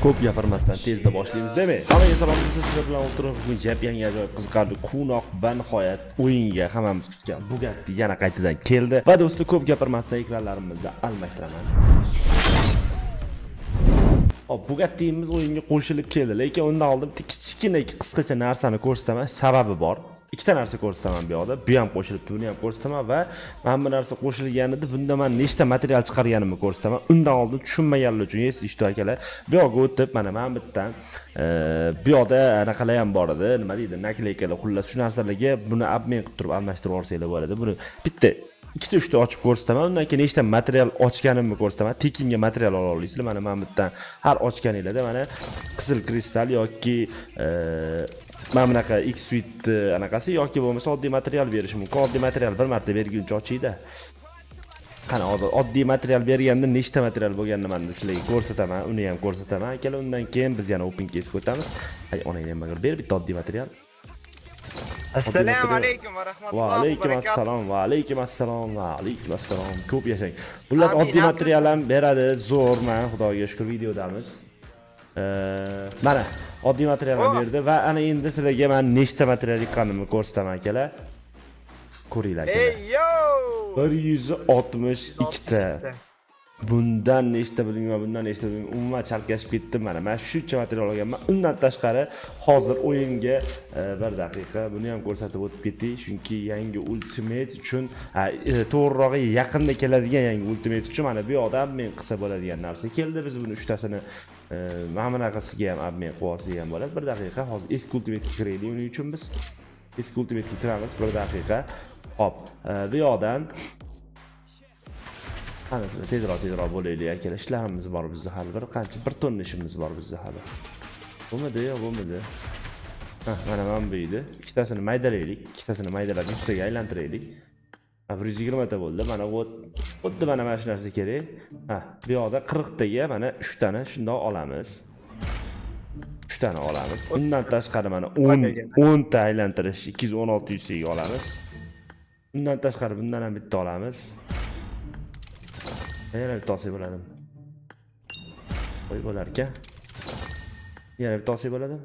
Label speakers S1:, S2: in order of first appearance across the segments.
S1: Ko'p gapirmasdan tezda boshlaymiz demak. Hammaga salom, sizlar bilan o'tirib bugun yangi ajoyib qiziqarli quvnoq va nihoyat o'yinga hammamiz kutgan Bugatti yana qaytadan keldi. Va do'stlar, ko'p gapirmasdan ekranlarimizni almashtiraman. Hop, Bugattimiz o'yinga qo'shilib keldi, lekin undan oldin kichkina qisqacha narsani ko'rsataman, sababi bor. Ikkita narsa ko'rsataman bu yoqda. Bu ham qo'shilibdi, buni ham ko'rsataman va mana bu narsa qo'shilganida bunda men nechta material chiqarganimni ko'rsataman. Undan oldin tushunmaganlar uchun eslatishdi akalar. Bu yoqqa o'tib, mana bittan bu yoqda anaqalar ham bor edi. Nima deydi? Nakleykalar, xullas shu narsalarga buni admin qilib turib almashtirib olsanglar bo'ladi. Buni bitta ikkita uchta ochib ko'rsataman. Undan keyin nechta material ochganimni ko'rsataman. Tekinga material ola olasizlar. Mana bittan har ochganinglarda mana qizil kristal yoki mana bunaqa X-Suite anaqasi yoki bo'lmasa oddiy material berish mumkin. Oddiy material bir marta berguncha ochiydi. Qani oddiy material berganda nechta material bo'lganini men sizlarga ko'rsataman, uni ham ko'rsataman. Akalar, undan keyin biz yana open case o'tamiz. Ay, onangni ham ber bitta oddiy material.
S2: Assalomu alaykum va rahmatullohi
S1: va alaykum assalom, va alaykum assalom, va alaykum assalom. Ko'p yashang. Xullas oddiy material ham beradi, zo'rman, xudoga shukr videodamiz. Mana oddiy material berdi va ana endi sizlarga men nechta material yiqqanimni ko'rsataman akalar. Ko'ringlar akalar.
S2: Ey yo!
S1: 162 ta. Bundan nechta bilmayman, bundan nechta bilmayman. Umuman chalkashib ketdim mana. Men shuncha material olganman. Undan tashqari hozir o'yinga bir daqiqa buni ham ko'rsatib o'tib ketay, chunki yangi Ultimate uchun, to'g'rirog'i yaqinda keladigan yangi Ultimate uchun mana bu yoqda men qilsa bo'ladigan narsa keldi. Biz buni 3 tasini mana bunaqasiga ham admin qilib ham bo'ladi. Bir daqiqa hozir eski Ultimate ga kiraylik. Uning uchun biz eski Ultimate ga kiramiz. Bir daqiqa. Hop, bu yoqdan qani sizlar tezroq bo'laylik akalar. Ishlarimiz bor bizda hali bir tonna ishimiz bor bizda hali. Bo'lmadi yo, bo'lmadi. Mana bu edi. Ikkitasini maydalaylik, ikkitasini maydalab yuzaga aylantiraylik. 120 ta bo'ldi. Mana xuddi mana shu narsa kerak. Bu yoqda 40 taga mana 3 tani shundoq olamiz. 3 tani olamiz. Undan tashqari mana 10 ta aylantirish 216 yuzga olamiz. Undan tashqari bundan ham bitta olamiz. Yana bitta olsak bo'ladimi? Qo'y bo'lar ekan. Yana bitta olsak bo'ladimi?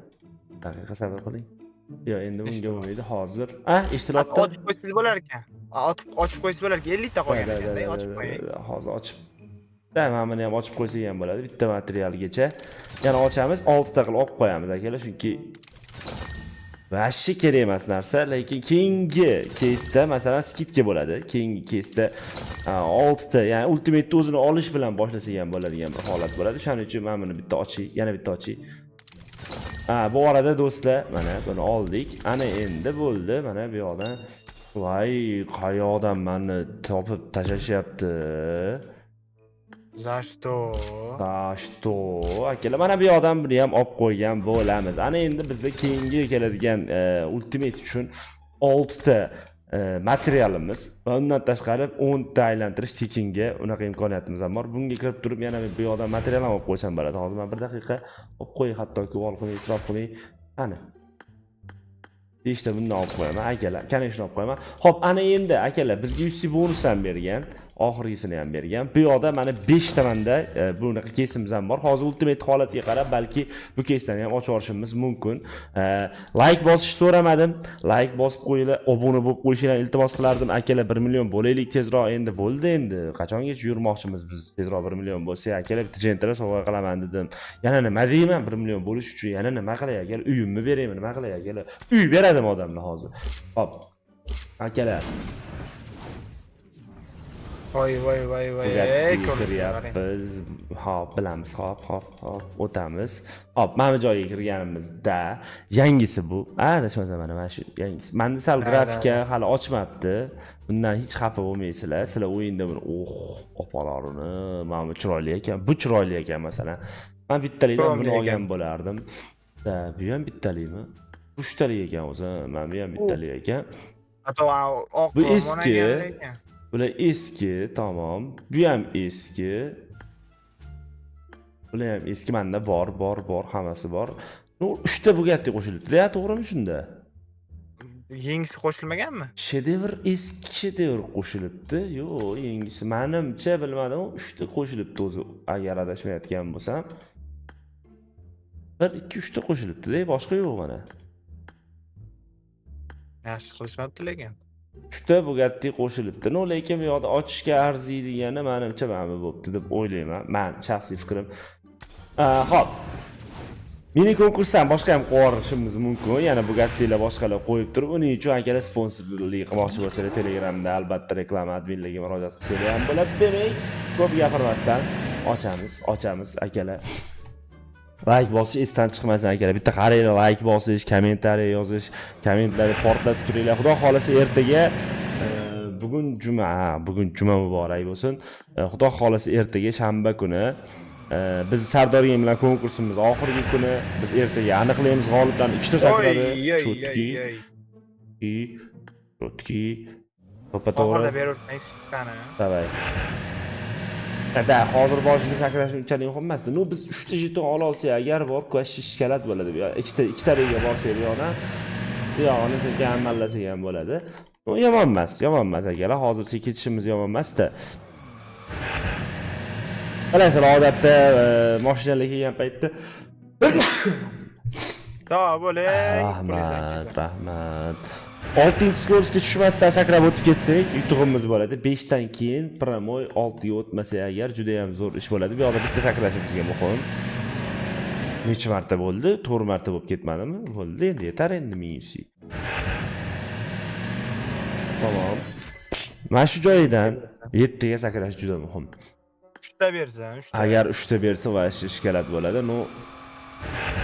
S1: Daqiqa sabr qiling. Yo'q, endi bunga bo'lmaydi. Hozir, eshtilyapti.
S2: Ochib qo'ysangiz bo'lar ekan. Ochib qo'ysangiz bo'lar ekan. 50 ta qolgan ekan. Ochib qo'ying.
S1: Hozir ochib. Mana buni ham ochib qo'ysak ham bo'ladi. Bitta materialgacha. Yana ochamiz, 6 ta qilib olib qo'yamiz akalar, chunki vashi kerak emas narsa, lekin keyingi case'da masalan skidga bo'ladi. Keyingi case'da 6 ta, ya'ni Ultimate o'zini olish bilan boshlasak ham bo'ladigan bir holat bo'ladi. Shuning uchun men buni bitta oching, yana bitta oching. Bu orada do'stlar, mana buni oldik. Ana endi bo'ldi. Mana bu yoqdan voy, qayoqdan meni topib tashlashyapti.
S2: Za что?
S1: Akalar, mana bu yoqdan buni ham olib qo'ygan bo'lamiz. Ana endi bizda keyingi keladigan Ultimate uchun 6 ta materialimiz va undan tashqari 10 ta aylantirish tekinga unaqa imkoniyatimiz ham bor. Bunga kirib turib yana bu yoqdan material ham olib qo'ysam bo'ladi. Hozir men bir daqiqa olib qo'ying, hattoki ol qilmay, isrof qilmay. Ana 5 ta bundan olib qo'yaman akalar. Kanishni olib qo'yaman. Xo'p, ana endi akalar bizga UC bonus ham bergan. Oxirgisini ham bergan. Bu yoqda mana 5 ta menda bunaqa kesimiz ham bor. Hozir Ultimate holatiga qarab balki bu keslarni ham ochib olishimiz mumkin. Like bosish so'ramadim. Like bosib qo'yinglar, obuna bo'lib qo'yishinglarni iltimos qilardim. Akalar 1 million bo'laylik tezroq, endi bo'ldi endi. Qachongacha yurmoqchimiz biz? Tezroq 1 million bo'lsa, akalar bitta jentlar sovg'a qilaman dedim. Yana nima deyman? 1 million bo'lish uchun yana nima qilay akalar? Uyimni beraymi, nima qilay akalar? Uy beradimi odamlar hozir? Hop. Akalar,
S2: Voy.
S1: Biz hop bilamiz, hop o'tamiz. Hop, mana bu joyga kirganimizda yangisi bu. Adashmasam mana shu yangisi. Menda sal grafika hali ochmabdi. Bundan hech xafa bo'lmaysizlar. Sizlar o'yinda buni opalarini, mana bu chiroyli ekan. Bu chiroyli ekan masalan. Men bittalikdan buni olgan bo'lardim. Bu ham bittalikmi? 3 talik ekan o'zi. Men bu ham bittalik ekan. Bu eski. Bular eski, tamam. Bu ham eski. Bular ham eski, menda bor, hammasi bor. 3 ta Bugatti qo'shilibdi-da, to'g'rimi shunda?
S2: Yengisi qo'shilmaganmi?
S1: Shedevr eski shedevr qo'shilibdi. Yo'q, yengisi menimcha bilmadim, 3 ta qo'shilibdi o'zi, agar adashmayotgan bo'lsam. Bir 2-3 ta qo'shilibdi-da, boshqa yo'q mana.
S2: Yaxshi qilishmabdi lekin.
S1: 3 ta Bugatti qo'shilibdi. No, lekin bu yoqda ochishga arziydigani menimcha mana bu bo'pti deb o'ylayman. Men shaxsiy fikrim. Xo'p. Mini konkursdan boshqa ham qo'yishimiz mumkin. Yana Bugattilar boshqalar qo'yib turib, uning uchun akalar sponsorlik qilmoqchi bo'lsalar, Telegramda albatta reklama adminligiga murojaat qilsangiz ham bo'ladi. Demak, ko'p gapirmasdan ochamiz akalar. Like bosish esdan chiqmasin akalar. Bitta qaranglar, like bosish, kommentariy yozish, kommentlarni portlatib turinglar. Xudo xolasa ertaga bugun juma muborak bo'lsin. Xudo xolasa ertaga shanba kuni biz Sardorga bilan konkursimiz oxirgi kuni. Biz ertaga aniqlaymiz g'oliblarni. 2 ta sakradi. Chotki. To'pa to'g'ri.
S2: Oxirida berursan ikkitani.
S1: Davay. Hozir boshida sakrash unchalik muhim emas. No, biz 3 ta jeton ola olsak agar bor, shishkalat bo'ladi. 2 ta rega borsak bu yoqni sekin amallasak ham bo'ladi. No, yomon emas akalar. Hozircha ketishimiz yomon emas-da. Bilasizlar, odatda mashinalar kelgan paytda
S2: Sog' bo'ling.
S1: Rahmat. 6-skorsga tushmasdan sakrab o'tib ketsak, yutug'imiz bo'ladi. 5 dan keyin promoy 6 ga o'tmasa agar juda ham zo'r ish bo'ladi. Bu yoqda bitta sakrashimiz bizga muhim. Necha marta bo'ldi? 4 marta bo'lib ketmadimi? Bo'ldi, endi yetar endi minisi. Tamam. Mana shu joyidan 7 ga sakrash juda muhim.
S2: 3 ta bersan, 3 ta.
S1: Agar 3 ta bersa va shishkalat bo'ladi. No,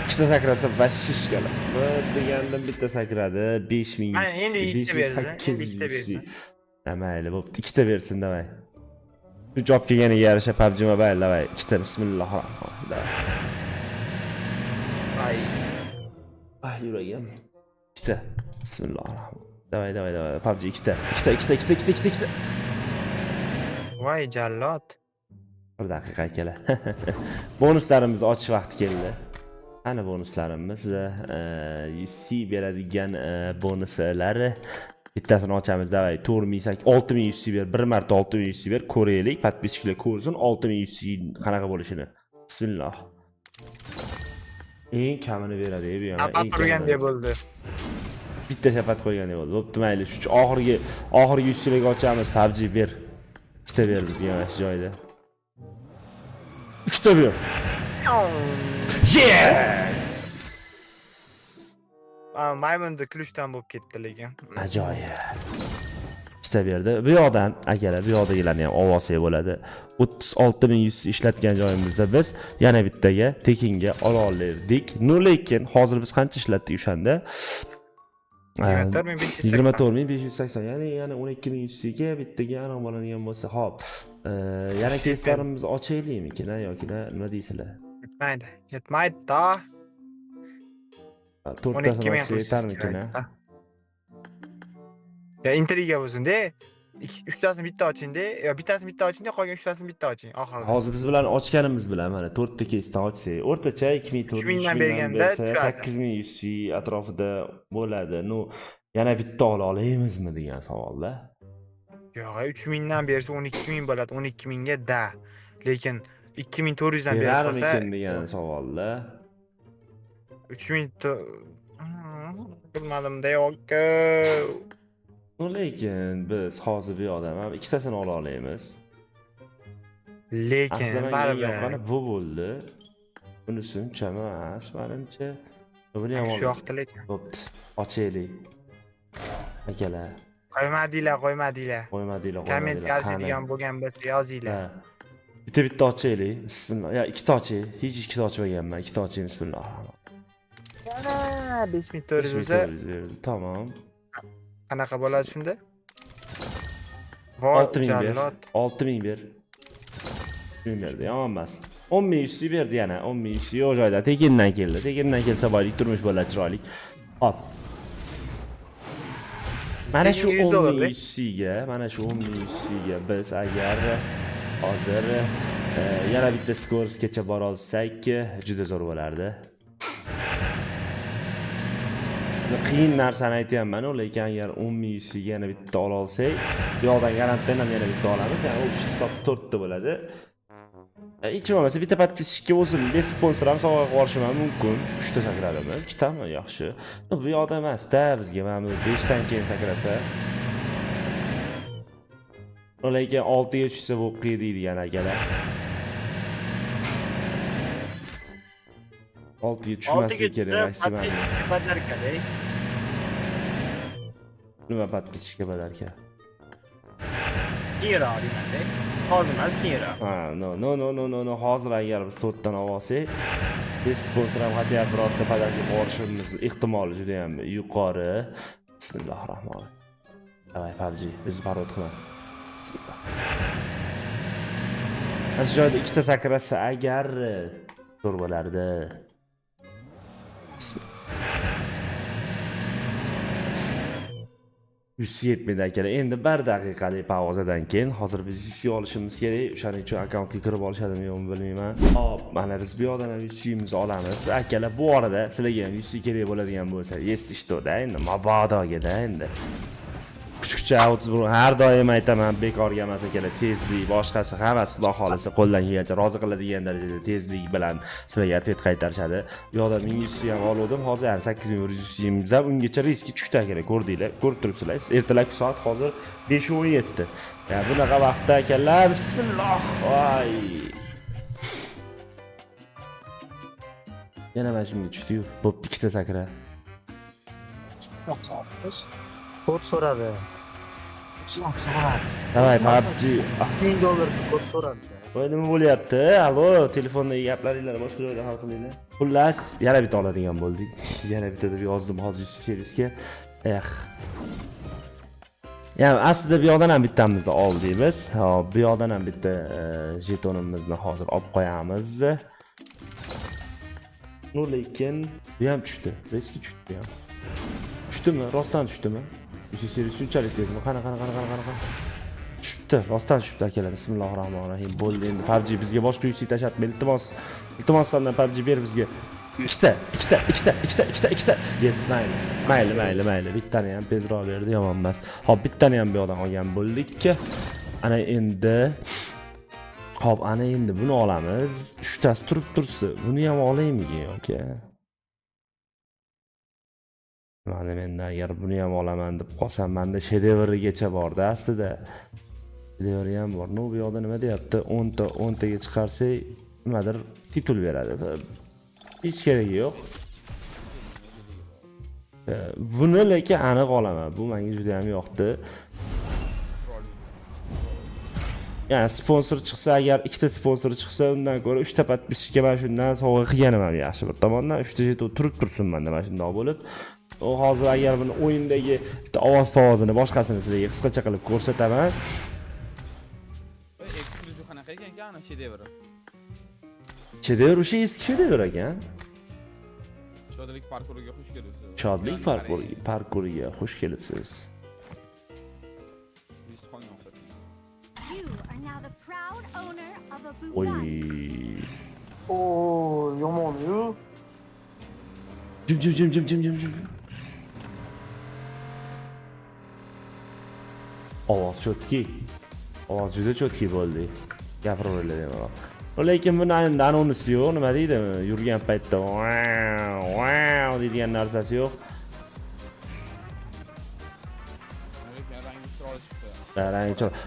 S1: 2 ta sakrasa va shishkalat. Degandim bitta sakradi 5000.
S2: Mana endi 2 ta bersa, endi 2 ta bersa.
S1: Mayli, bo'pti. 2 ta bersin, davay. Shu job kelganiga yarasha PUBG Mobile, davay. 2 ta bismillahirrohmanirrohim. Ay, yuragim. 2 ta. Bismillahirrohmanirrohim. Davay. PUBG 2 ta. 2 ta.
S2: Voy jallod.
S1: Bir daqiqa akalar. Bonuslarimizni ochish vaqti keldi. Ana bonuslarimiz, UC beradigan bonuslari. Bittasini ochamiz, davay. 6000 UC ber, bir marta 6000 UC ber, ko'raylik, podpischiklar ko'rsin 6000 UC qanaqa bo'lishini. Bismillah. Eng kamini beradi, bu ham.
S2: Apat turgandek bo'ldi.
S1: Bitta shapat qo'ygandek bo'ldi. Bo'pti, mayli. Shu oxirgi UC larga ochamiz, PUBG ber. Ikkita ber bizga mana shu joyda. 3 ta ber. Yes!
S2: Maymunni kluchdan bo'lib ketdi lekin.
S1: Ajoyib. 2 ta berdi. Bu yoqdan akalar, bu yoqdagilarni ham olsak bo'ladi. 36100 ishlatgan joyimizda biz yana bittaga tekinga ola oldik. No, lekin hozir biz qancha ishlatdik o'shanda? 24580. Ya'ni 12100 ga bittaga aniq bo'ladigan bo'lsa, xo'p. Yana keyslarimizni ochaylikmi yoki nima deysizlar?
S2: Yetmaydi-da.
S1: 4tasini ochsak yetarmikin?
S2: Ya intriga bo'lsin-da. 3 tasini bitta oching-da. Yo, bittasini bitta oching-da, qolgan 3 tasini bitta oching oxirida.
S1: Hozir biz bilan ochganimiz bilan mana 4 ta keysdan ochsak, o'rtacha 2400 dan berganda 8100 atrofida bo'ladi. No, yana bitta ola olamizmi degan savolda.
S2: Yo'q, 3000 dan bersa 12000 bo'ladi. 12000 ga da. Lekin 2400 dan bersa
S1: berarmikin degan savolda.
S2: 3000 bilmadim-da yo'q.
S1: No, lekin biz hozir bu yoqdan ham ikkitasini ola olamiz.
S2: Lekin
S1: baribir bu bo'ldi. Bunisi uncha emas, menimcha. Buni ham
S2: shu yoqda lekin.
S1: Bo'pti. Ochaylik. Akalar.
S2: Qo'ymadinglar. Komment yozadigan bo'lgan bo'lsa yozinglar.
S1: Bitta ochaylik. Bismillah. Ya, 2 ta ochay. Hech 2 ta ochmaganman. 2 ta ochay, bismillah.
S2: Ana 5400.
S1: Tamam.
S2: Qanaqa bo'ladi shunda?
S1: 6000 ber. 6000 ber. 1000 berdi, yomon emas. 10100 berdi yana. 10100 yo'q joyda tekindan keldi. Tekindan kelsa boylik turmush bo'ladi, chiroyli. Hop. Mana shu 10100 ga biz agar hozir yana bitta skorsgacha bora olsak, juda zo'r bo'lardi. Qiyin narsani aytyapman, lekin agar 10100 ga yana bitta ola olsak, bu yoqdan garantdan ham yana bitta olamiz. Ya'ni o'sha hisobda 4 ta bo'ladi. Hech bo'lmasa bitta podpischikka o'zim sponsor ham sovg'a qilib yuborishim ham mumkin. 3 ta sakradimi? 2 tami? Yaxshi. Bu yoqda emas-da bizga mana bu 5 dan keyin sakrasa. Lekin 6 ga tushsa bu qiydigan akalar. 6 ga tushmasligi kerak maksimal.
S2: Badarkalik.
S1: Nima podpischika badarka?
S2: Kira deyapti. Hozir emas, kira.
S1: Ha, no. Hozir agar biz 4 dan olsak, biz sponsor ham hatto birorta badarka borishimiz ehtimoli juda ham yuqori. Bismillahirrohmanirrohim. Davay PUBG, biz parod qilamiz. Bismillah. Shu joyda ikkita sakrasa agar to'g'ri bo'lardi. 170 akalar. Endi 1 daqiqalik pauzadan keyin hozir biz 100 olishimiz kerak. O'shaning uchun akkauntga kirib olishadimi yo'qmi bilmayman. Hop, mana biz bu yoqdan 100 imizni olamiz. Akalar, bu orada sizlarga ham 100 kerak bo'ladigan bo'lsa, esishdi-da endi, mabodoga-da endi. Kuchukcha outbro har doim aytaman, bekorga emas akalar, tezlik, boshqasi hammasi Xudo xolisa qo'ldan kelgancha rozi qiladigan darajada tezlik bilan sizlarga atvet qaytarishadi. Bu yoqda 1100 ham oldim, hozir 8100 ham ungacha riski tushdi akalar, ko'rdinglar, ko'rib turibsizlar. Ertalabki soat hozir 5:17. Ya bunaqa vaqtda akalar, bismillah. Voy. Yana mana shunga tushdi-yu. Bo'pti, ikkita sakra.
S2: Kod so'radi.
S1: Davay PUBG.
S2: $1000 kod so'radi.
S1: Voy, nima bo'lyapti? Allo, telefondagi gaplaringlarni boshqa joyda hal qilinglar. Xullas, yana bitta oladigan bo'ldik. Yana bitta deb yozdim hozir servisga. Yani aslida bu yoqdan ham bittamizni oldik biz. Hop, bu yoqdan ham bitta jetonimizni hozir olib qo'yamiz. Lekin bu ham tushdi. Riski tushdi ham. Tushdimi? Rostdan tushdimi? Ishi servis shunchalik tezmi? Qana. Tushdi, rostdan tushdi akalar. Bismillahirrohmanirrohim. Bo'ldi endi PUBG bizga boshqa UC tashatma. Iltimos sandan PUBG ber bizga. Ikkita. Yes, mayli. Bittani ham tezroq berdi, yomon emas. Hop, bittani ham bu yoqdan olgan bo'ldik. Ana endi buni olamiz. 3 tasi turib tursa, buni ham olaymikin yoki? Mana men agar buni ham olaman deb qolsam, menda shedevrigacha borda aslida. Shedevri ham bor. Bu yoqda nima deyapti? 10 taga chiqarsak, nimadir titul beradi. Hech kerak yo'q. Buni lekin aniq olaman. Bu menga juda ham yoqdi. Yani sponsor chiqsa, agar ikkita sponsor chiqsa, undan ko'ra 3 ta podpischika mana shundan sovg'a qilganim ham yaxshi bir tomondan. 3 ta jeton turib tursin menda mana shunday bo'lib. O hozir agar buni o'yindagi bitta ovoz povozini boshqasini sizlarga qisqacha qilib ko'rsataman.
S3: Eksklyuziv qanaqa ekan ana shedevr.
S1: Shedevr o'sha eski shedevr ekan.
S3: Shodlik parkuriga xush kelibsiz.
S1: Shodlik parkuriga xush kelibsiz. Oy.
S2: Yomon-yu.
S1: Jim. Ovoz chotki. Ovoz juda chotki bo'ldi. Gapiraveradigan. Lekin buni anonisi yo'q, nima deydi? Yurgan paytda wow deydigan narsasi yo'q.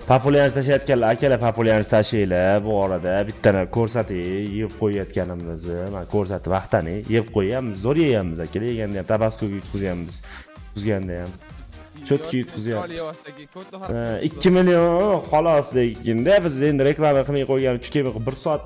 S1: Populyarni tashlayotganlar, akalar populyarni tashlaylar. Bu orada bittani ko'rsating, yeb qo'yayotganimizni, men ko'rsatib vaqtani yeb qo'yamiz, zo'r yeyamiz akalar. Yeganda ham tabascoga yutqizamiz. Yutqizganda ham chotki yutqizyapmiz. 2 million xolos deganda biz endi reklama qilmay qo'ygan uchun bir soat,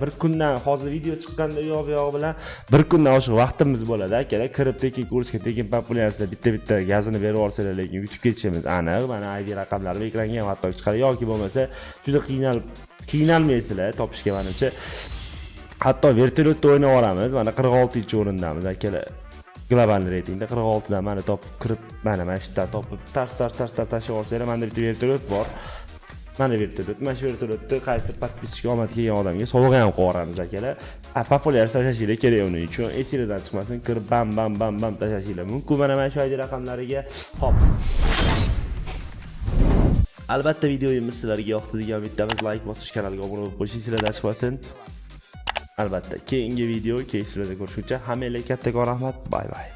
S1: bir kundan hozir video chiqqanda yo'q bilan bir kundan oshiq vaqtimiz bo'ladi akalar. Kirib tekin ko'rishga, tekin populyarsiya bitta gazini berib olsalar, lekin yutib ketishimiz aniq. Mana ID raqamlarim ekranga ham hatto chiqadi yoki bo'lmasa juda qiynalmaysizlar topishga menimcha. Hatto vertolyotda o'ynab olamiz. Mana 46-o'rindamiz akalar. Global reytingda 46 dan mana topib kirib, mana shu yerdan topib tars tashlab olsanglar, menda bitta vertolyot bor. Mana vertolyot, mana shu vertolyotni qaytib podpischika omad kelgan odamga sovg'a ham qo'yamiz akalar. Populyar tashlashingiz kerak uning uchun. Esingizdan chiqmasin, kirib bam tashlashingiz mumkin. Mana shu ID raqamlariga hop. Albatta videomiz sizlarga yoqdi degan umiddamiz. Like bosish, kanalga obuna bo'lib qo'yishingiz sizlardan chiqmasin. Albatta keyingi video, keyingi videoda ko'rishguncha hammaga kattakon rahmat. Bay bay.